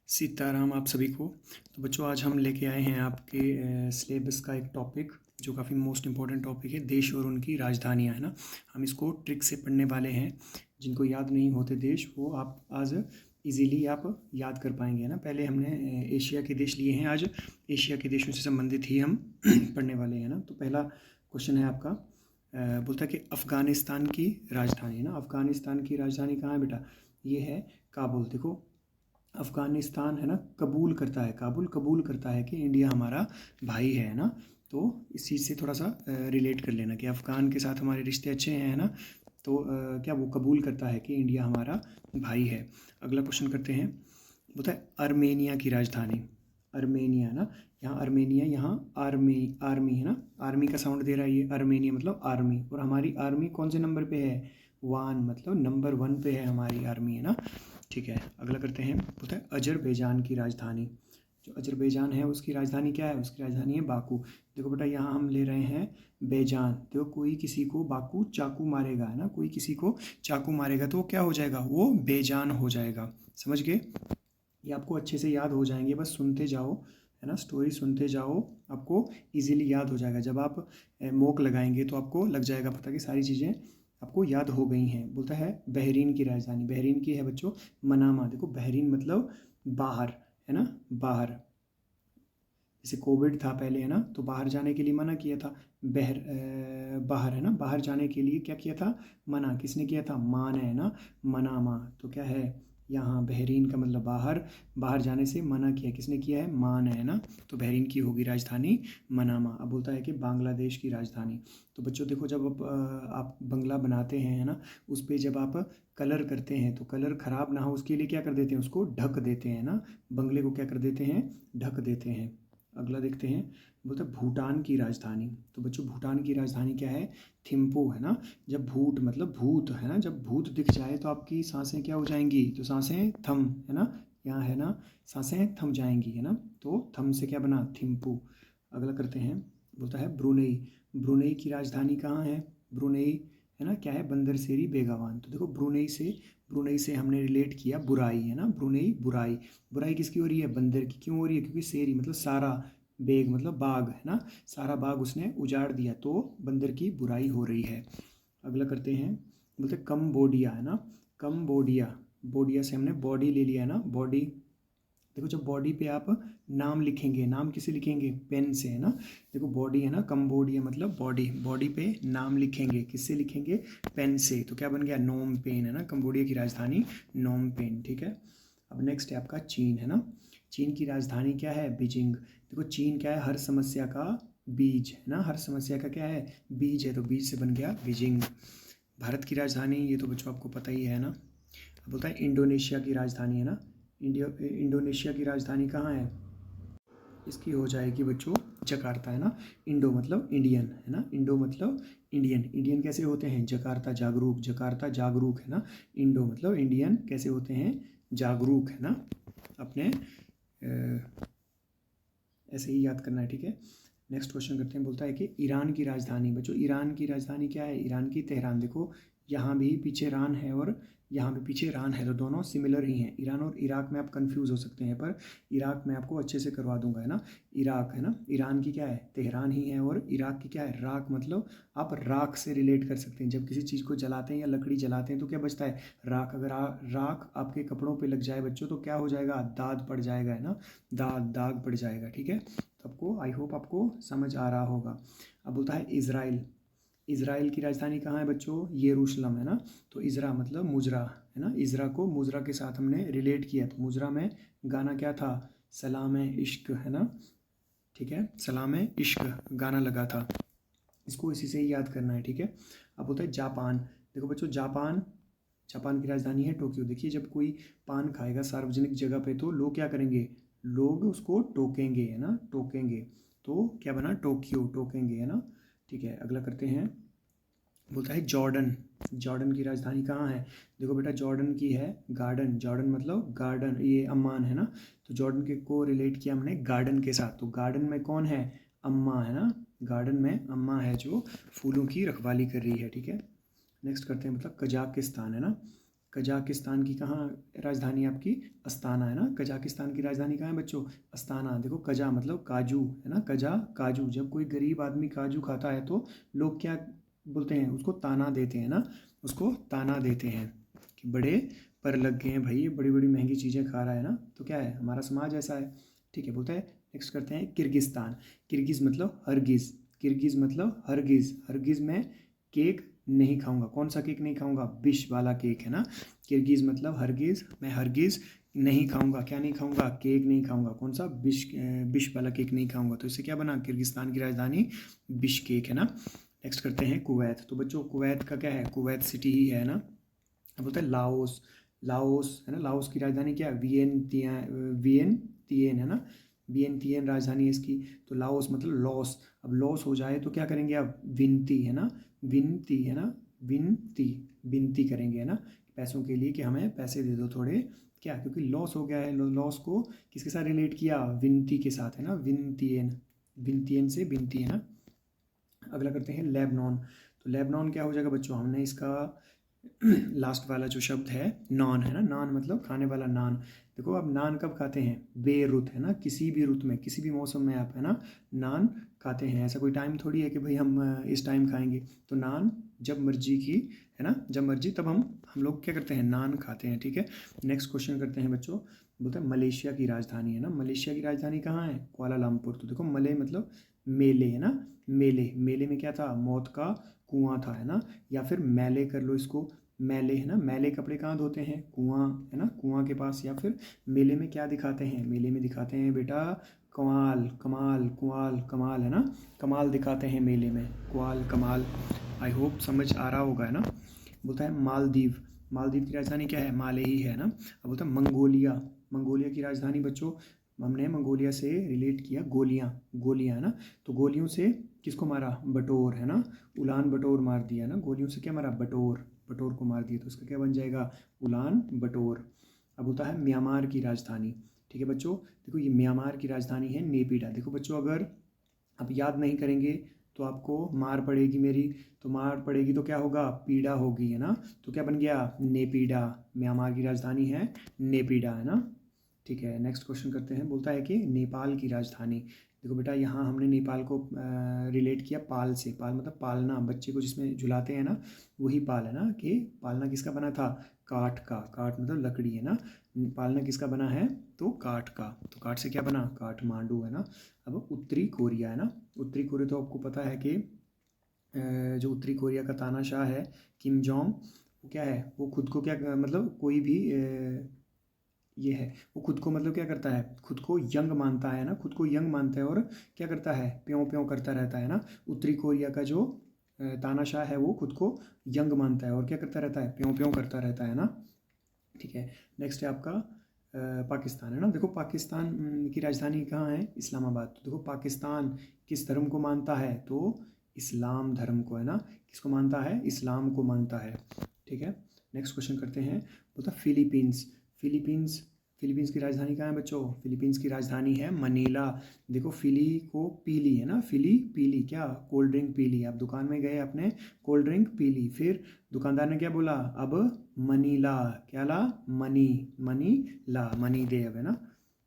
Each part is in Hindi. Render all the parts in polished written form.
सीताराम आप सभी को। तो बच्चों आज हम लेके आए हैं आपके सिलेबस का एक टॉपिक जो काफ़ी मोस्ट इम्पॉर्टेंट टॉपिक है, देश और उनकी राजधानियां, है ना। हम इसको ट्रिक से पढ़ने वाले हैं। जिनको याद नहीं होते देश वो आप आज इजीली आप याद कर पाएंगे, है ना। पहले हमने एशिया के देश लिए हैं, आज एशिया के देशों से संबंधित ही हम पढ़ने वाले हैं ना। तो पहला क्वेश्चन है आपका, बोलता है कि अफ़गानिस्तान की राजधानी, है ना। अफ़गानिस्तान की राजधानी कहाँ है बेटा? ये है काबुल। देखो अफ़गानिस्तान, है ना, कबूल करता है, काबुल कबूल करता है कि इंडिया हमारा भाई है ना। तो इस चीज़ से थोड़ा सा रिलेट कर लेना कि अफ़गान के साथ हमारे रिश्ते अच्छे हैं, है ना। तो क्या वो कबूल करता है कि इंडिया हमारा भाई है। अगला क्वेश्चन करते हैं, बोलता है अर्मेनिया की राजधानी। अर्मेनिया ना, यहाँ अर्मेनिया, यहाँ आर्मी, आर्मी है ना, आर्मी का साउंड दे रहा है ये। अर्मेनिया मतलब आर्मी, और हमारी आर्मी कौन से नंबर पे है? 1, मतलब नंबर 1 पे है हमारी आर्मी, है ना। ठीक है, अगला करते हैं, बोलता है अजरबैजान की राजधानी। जो अजरबैजान है उसकी राजधानी क्या है? उसकी राजधानी है बाकू। देखो बेटा यहाँ हम ले रहे हैं बेजान। देखो कोई किसी को बाकू चाकू मारेगा, है ना, कोई किसी को चाकू मारेगा तो वो क्या हो जाएगा? वो बेजान हो जाएगा। समझ गए? ये आपको अच्छे से याद हो जाएंगे, बस सुनते जाओ, है ना, स्टोरी सुनते जाओ, आपको इजीली याद हो जाएगा। जब आप मॉक लगाएंगे तो आपको लग जाएगा पता कि सारी चीज़ें आपको याद हो गई हैं। बोलता है बहरीन की राजधानी। बहरीन की है बच्चों मनामा। देखो बहरीन मतलब बाहर, है ना, बाहर। जैसे कोविड था पहले, है ना, तो बाहर जाने के लिए मना किया था। बाहर, है ना, बाहर जाने के लिए क्या किया था? मना। किसने किया था? माँ ने, है ना, मनामा। तो क्या है यहाँ? बहरीन का मतलब बाहर, बाहर जाने से मना किया। किसने किया है? माँ ने, है ना। तो बहरीन की होगी राजधानी मनामा। अब बोलता है कि बांग्लादेश की राजधानी। तो बच्चों देखो जब आप बंगला बनाते हैं, है ना, उस पर जब आप कलर करते हैं तो कलर ख़राब ना हो उसके लिए क्या कर देते हैं? उसको ढक देते हैं ना। बंगले को क्या कर देते हैं? ढक देते हैं। अगला देखते हैं, बोलते हैं भूटान की राजधानी। तो बच्चों भूटान की राजधानी क्या है? थिम्पू, है ना। जब भूट मतलब भूत, है ना, जब भूत दिख जाए तो आपकी सांसें क्या हो जाएंगी? तो सांसें थम, है ना, यहाँ है ना, सांसें थम जाएंगी, है ना। तो थम से क्या बना? थिम्पू। अगला करते हैं, बोलता है ब्रुनेई। ब्रुनेई की राजधानी कहाँ है? ब्रुनेई, है ना, क्या है? बंदरसेरी बेगावान। तो देखो ब्रुनेई से हमने रिलेट किया बुराई, है ना। ब्रुनेई बुराई। बुराई किसकी हो रही है? बंदर की। क्यों हो रही है? क्योंकि सेरी मतलब सारा, बेग मतलब बाग, है ना, सारा बाग उसने उजाड़ दिया तो बंदर की बुराई हो रही है। अगला करते हैं, बोलते हैं कम्बोडिया, है ना। कम्बोडिया, बोडिया से हमने बॉडी ले लिया, है ना, बॉडी। देखो जब बॉडी पे आप नाम लिखेंगे, नाम किसे लिखेंगे? पेन से, है ना। देखो बॉडी है ना, कम्बोडिया मतलब बॉडी, बॉडी पे नाम लिखेंगे, किससे लिखेंगे? पेन से। तो क्या बन गया? नोम पेन, है ना। कम्बोडिया की राजधानी नोम पेन। ठीक है, अब नेक्स्ट है आपका चीन, है ना। चीन की राजधानी क्या है? बीजिंग। देखो चीन क्या है? हर समस्या का बीज, है ना, हर समस्या का क्या है? बीज है, तो बीज से बन गया बीजिंग। भारत की राजधानी ये तो बच्चों आपको पता ही है ना। अब बोलता है इंडोनेशिया की राजधानी, है ना। इंडोनेशिया की राजधानी कहाँ है? इसकी हो जाएगी बच्चों जकार्ता, है ना। इंडो मतलब इंडियन, है ना, इंडो मतलब इंडियन। इंडियन कैसे होते हैं? जकार्ता जागरूक, जकार्ता जागरूक, है ना। इंडो मतलब इंडियन कैसे होते हैं? जागरूक, है ना। अपने ऐसे ही याद करना है, ठीक है। नेक्स्ट क्वेश्चन करते हैं, बोलता है कि ईरान की राजधानी। बच्चों ईरान की राजधानी क्या है? ईरान की तेहरान। देखो यहाँ भी पीछे रान है और यहाँ भी पीछे ईरान है, तो दोनों सिमिलर ही हैं। ईरान और इराक में आप कंफ्यूज हो सकते हैं, पर इराक में आपको अच्छे से करवा दूंगा, है ना। इराक, है ना, ईरान की क्या है? तेहरान ही है, और इराक की क्या है? राख। मतलब आप राख से रिलेट कर सकते हैं। जब किसी चीज़ को जलाते हैं या लकड़ी जलाते हैं तो क्या बचता है? राख। अगर राख आपके कपड़ों पे लग जाए बच्चों तो क्या हो जाएगा? दाग पड़ जाएगा, है ना, दाग पड़ जाएगा। ठीक है, तो आपको आई होप आपको समझ आ रहा होगा। अब बोलता है इज़राइल। इज़राइल की राजधानी कहाँ है बच्चों? यरूशलेम, है ना। तो इज़रा मतलब मुजरा, है ना। इज़रा को मुजरा के साथ हमने रिलेट किया, तो मुजरा में गाना क्या था? सलाम इश्क, है ना। ठीक है, सलाम इश्क गाना लगा था। इसको इसी से ही याद करना है, ठीक है। अब होता है जापान। देखो बच्चों जापान, जापान की राजधानी है टोक्यो। देखिए जब कोई पान खाएगा सार्वजनिक जगह पे तो लोग क्या करेंगे? लोग उसको टोकेंगे, है ना, टोकेंगे। तो क्या बना? टोक्यो, टोकेंगे, है ना। ठीक है, अगला करते हैं, बोलता है जॉर्डन। जॉर्डन की राजधानी कहाँ है? देखो बेटा जॉर्डन की है गार्डन। जॉर्डन मतलब गार्डन, ये अम्मान, है ना। तो जॉर्डन के को रिलेट किया हमने गार्डन के साथ, तो गार्डन में कौन है? अम्मा, है ना। गार्डन में अम्मा है जो फूलों की रखवाली कर रही है, ठीक है। नेक्स्ट करते हैं, मतलब कजाकिस्तान, है ना। कजाकिस्तान की कहाँ राजधानी आपकी? अस्ताना है ना। कजाकिस्तान की राजधानी कहाँ है बच्चों? अस्ताना। देखो कजा मतलब काजू है ना, कजा काजू। जब कोई गरीब आदमी काजू खाता है तो लोग क्या बोलते हैं? उसको ताना देते हैं ना, उसको ताना देते हैं कि बड़े पर लग गए हैं भाई, ये बड़ी बड़ी महंगी चीज़ें खा रहा है ना। तो क्या है, हमारा समाज ऐसा है। ठीक है, बोलता है। नेक्स्ट करते हैं किर्गिस्तान। किर्गिज़ मतलब हरगिज़। किर्गिज़ मतलब हरगिज़। हरगिज़ में केक नहीं खाऊंगा। कौन सा केक नहीं खाऊंगा? विष वाला केक है ना। किर्गिज़ मतलब हरगिज़, मैं हरगिज़ नहीं खाऊंगा। क्या नहीं खाऊंगा? केक नहीं खाऊंगा। कौन सा? विष वाला केक नहीं खाऊंगा। तो इससे क्या बना? किर्गिस्तान की राजधानी बिश्केक है ना। नेक्स्ट करते हैं कुवैत। तो बच्चों कुवैत का क्या है? कुवैत सिटी ही है ना। अब बोलता है लाओस। लाओस है ना, लाओस की राजधानी क्या है? वियन है ना। वियन राजधानी है इसकी। तो लाओस मतलब लॉस। अब लॉस हो जाए तो क्या करेंगे? अब विनती है ना, विनती है ना, विनती, विनती करेंगे है ना, पैसों के लिए कि हमें पैसे दे दो थोड़े। क्या? क्योंकि लॉस हो गया है। लॉस को किसके साथ रिलेट किया? विनती के साथ है ना, विनतीयन। विनतीयन से विनती है ना। अगला करते हैं लेबनान। तो लेबनान क्या हो जाएगा बच्चों? हमने इसका लास्ट वाला जो शब्द है नान है ना, नान मतलब खाने वाला नान। देखो आप नान कब खाते हैं? बेरुत है ना, किसी भी रुत में, किसी भी मौसम में आप है ना नान खाते हैं। ऐसा कोई टाइम थोड़ी है कि भाई हम इस टाइम खाएंगे। तो नान जब मर्जी की है ना, जब मर्जी तब हम लोग क्या करते हैं? नान खाते हैं। ठीक है। नेक्स्ट क्वेश्चन करते हैं बच्चों। बोलते हैं मलेशिया की राजधानी है ना। मलेशिया की राजधानी कहाँ है? कुआलालंपुर। तो देखो मले मतलब मेले है ना। मेले, मेले में क्या था? मौत का कुआं था है ना। या फिर मैले कर लो इसको। मैले है ना, मैले कपड़े कहाँ धोते हैं? कुआं है ना, कुआं के पास। या फिर मेले में क्या दिखाते हैं? मेले में दिखाते हैं बेटा कमाल, कमाल, कुआल, कमाल है ना। कमाल दिखाते हैं मेले में, कुआल, कमाल। आई होप समझ आ रहा होगा है ना। बोलता है मालदीव। मालदीव की राजधानी क्या है? माले ही है ना। अब बोलता है मंगोलिया। मंगोलिया की राजधानी बच्चों, हमने मंगोलिया से रिलेट किया गोलियां। गोलियां है ना। तो गोलियों से किसको मारा? बटोर है ना। उलान बटोर मार दिया ना। गोलियों से क्या मारा? बटोर। बटोर को मार दिया। तो इसका क्या बन जाएगा? उलान बटोर। अब होता है म्यांमार की राजधानी। ठीक है बच्चों, देखो ये म्यांमार की राजधानी है नेपिडा। देखो बच्चों अगर आप याद नहीं करेंगे तो आपको मार पड़ेगी मेरी। तो मार पड़ेगी तो क्या होगा? पीड़ा होगी है ना। तो क्या बन गया? नेपिडा। म्यांमार की राजधानी है नेपिडा है ना। ठीक है। नेक्स्ट क्वेश्चन करते हैं। बोलता है कि नेपाल की राजधानी। देखो बेटा यहाँ हमने नेपाल को रिलेट किया पाल से। पाल मतलब पालना, बच्चे को जिसमें झुलाते हैं ना, वही पाल है ना। कि पालना किसका बना था? काठ का। काठ मतलब लकड़ी है ना। पालना किसका बना है? तो काठ का। तो काठ से क्या बना? काठमांडू है ना। अब उत्तरी कोरिया है ना। उत्तरी कोरिया तो आपको पता है कि जो उत्तरी कोरिया का तानाशाह है किम जोंग, वो क्या है? वो खुद को क्या मतलब कोई भी ये है, वो खुद को मतलब क्या करता है? खुद को यंग मानता है ना, खुद को यंग मानता है और क्या करता है? प्यों प्यों करता रहता है ना। उत्तरी कोरिया का जो तानाशाह है वो खुद को यंग मानता है और क्या करता रहता है? प्यों प्यों करता रहता है ना। ठीक है। नेक्स्ट है आपका पाकिस्तान है ना। देखो पाकिस्तान की राजधानी कहाँ है? इस्लामाबाद। तो देखो पाकिस्तान किस धर्म को मानता है? तो इस्लाम धर्म को है ना। किसको मानता है? इस्लाम को मानता है। ठीक है। नेक्स्ट क्वेश्चन करते हैं। बोलता फिलीपींस। फिलीपींस। फिलीपींस की राजधानी कहाँ है बच्चों? फिलीपींस की राजधानी है मनीला। देखो फिली को पीली है ना, फिली पीली, क्या? कोल्ड ड्रिंक पीली। आप दुकान में गए अपने, कोल्ड ड्रिंक पीली, फिर दुकानदार ने क्या बोला? अब मनी ला। क्या ला? मनी। मनी ला, मनी दे अब है ना।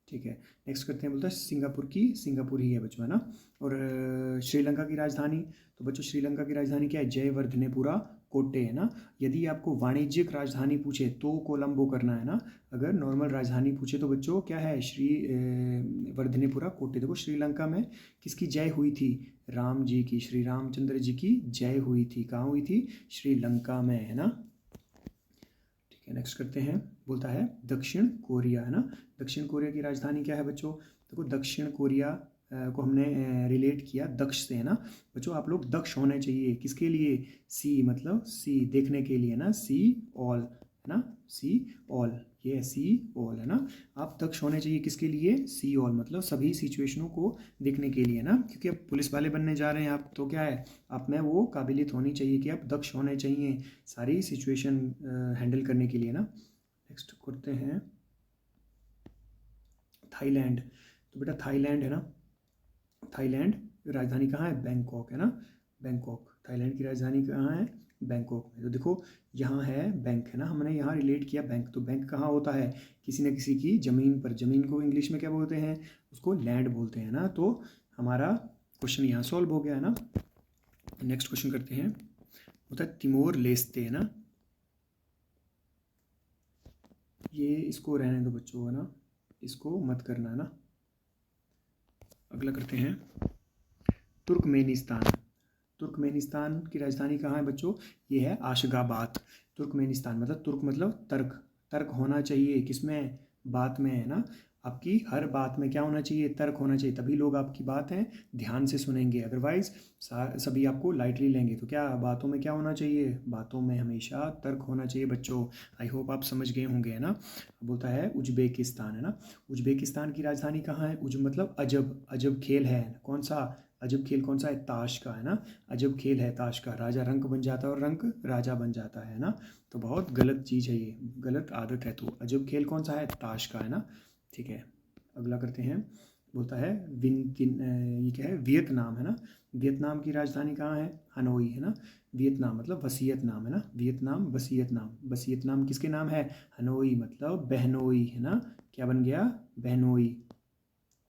ठीक है। नेक्स्ट करते हैं। बोलता है सिंगापुर की। सिंगापुर ही है बच्चों है ना। और श्रीलंका की राजधानी। तो बच्चों श्रीलंका की राजधानी क्या है? जयवर्धनेपुरा कोट्टे है ना। यदि आपको वाणिज्यिक राजधानी पूछे तो कोलंबो करना है ना। अगर नॉर्मल राजधानी पूछे तो बच्चों क्या है? श्री वर्धनेपुरा कोट्टे। देखो श्रीलंका में किसकी जय हुई थी? राम जी की, श्री रामचंद्र जी की जय हुई थी। कहाँ हुई थी? श्रीलंका में है ना। ठीक है। नेक्स्ट करते हैं। बोलता है दक्षिण कोरिया है ना। दक्षिण कोरिया की राजधानी क्या है बच्चों? देखो दक्षिण कोरिया को हमने रिलेट किया दक्ष से है ना। बच्चों आप लोग दक्ष होने चाहिए किसके लिए? सी मतलब सी देखने के लिए ना, सी ऑल है ना, सी ऑल, ये सी ऑल है ना। आप दक्ष होने चाहिए किसके लिए? सी ऑल मतलब सभी सिचुएशनों को देखने के लिए ना। क्योंकि अब पुलिस वाले बनने जा रहे हैं आप, तो क्या है आप में वो काबिलियत होनी चाहिए कि आप दक्ष होने चाहिए सारी सिचुएशन हैंडल करने के लिए ना। नेक्स्ट करते हैं थाईलैंड। तो बेटा थाईलैंड है ना। थाईलैंड राजधानी कहाँ है? बैंकॉक है ना। बैंकॉक। थाईलैंड की राजधानी कहाँ है? बैंकॉक में। तो देखो यहाँ है बैंक है ना, हमने यहाँ रिलेट किया बैंक, तो बैंक कहाँ होता है, किसी न किसी की ज़मीन पर। ज़मीन को इंग्लिश में क्या बोलते हैं, उसको लैंड बोलते हैं ना। तो हमारा क्वेश्चन यहाँ सॉल्व हो गया है ना। नेक्स्ट क्वेश्चन करते हैं, होता है तिमोर लेस्ते है ना, ये इसको रहने दो बच्चों है ना, इसको मत करना है ना। अगला करते हैं तुर्कमेनिस्तान। तुर्कमेनिस्तान की राजधानी कहाँ है बच्चों, ये है आशगाबाद। तुर्कमेनिस्तान मतलब तुर्क मतलब तर्क, तर्क होना चाहिए किसमें, बात में है ना। आपकी हर बात में क्या होना चाहिए, तर्क होना चाहिए, तभी लोग आपकी बात है ध्यान से सुनेंगे, अदरवाइज सभी आपको लाइटली लेंगे। तो क्या बातों में क्या होना चाहिए, बातों में हमेशा तर्क होना चाहिए बच्चों। आई होप आप समझ गए होंगे है ना। बोलता है उज्बेकिस्तान है ना, उज्बेकिस्तान की राजधानी कहाँ है, उज मतलब अजब, अजब खेल है कौन सा, अजब खेल कौन सा है, ताश का है ना। अजब खेल है ताश का, राजा रंक बन जाता है और रंक राजा बन जाता है ना। तो बहुत गलत चीज़ है ये, गलत आदत है। तो अजब खेल कौन सा है, ताश का है ना। ठीक है, अगला करते हैं। बोलता है ये क्या है, वियतनाम है ना। वियतनाम की राजधानी कहाँ है, हनोई है ना। वियतनाम मतलब वसीयत नाम है ना, वियतनाम वसीयत नाम, वसीयत नाम किसके नाम है, हनोई मतलब बहनोई है ना। क्या बन गया, बहनोई।